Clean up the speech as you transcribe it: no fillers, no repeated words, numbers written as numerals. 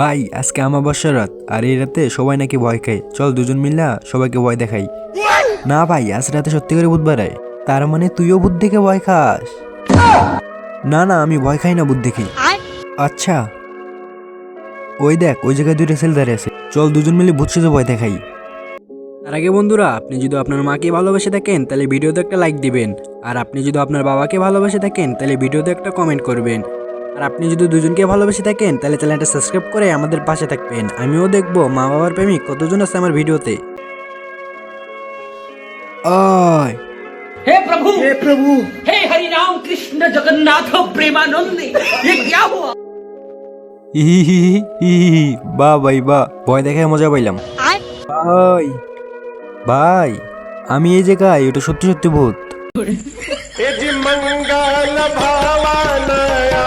ভাই আজকে আমাবস্যার রাত, আর এই রাতে সবাই নাকি ভয় খায়। চল দুজন মিল্লা সবাইকে ভয় দেখাই। না ভাই, আজ রাতে সত্যি করে ভূত বাড়ায়। তার মানে তুইও ভূত দেখে ভয় খাস? না না, আমি ভয় খাই না ভূত দেখি। আচ্ছা, ওই দেখ ওই জায়গায় দুইটা ছেলে দাঁড়িয়ে আছে, চল দুজন মিলে ভূত সেজে ভয় দেখাই। তার আগে বন্ধুরা, আপনি যদি আপনার মাকে ভালোবেসে থাকেন তাহলে ভিডিওতে একটা লাইক দিবেন। আর আপনি যদি আপনার বাবাকে ভালোবেসে থাকেন তাহলে ভিডিওতে একটা কমেন্ট করবেন। আর আপনি যদি দুজনকে ভালোবেসে থাকেন তাহলে চ্যানেলটা সাবস্ক্রাইব করে আমাদের পাশে থাকবেন। আমিও দেখবো মা বাবার প্রেমিক কতজন আছে আমার ভিডিওতে। ওই हे प्रभु हे हरि राम कृष्ण जगन्नाथ प्रेमानंद ये क्या हुआ। ইহিহিহি, বা ভাই বা, ভয় দেখে মজা পাইলাম। ভাই ভাই, আমি এই জায়গায়, এটা সত্যি সত্যি ভূত। मंगल भावानया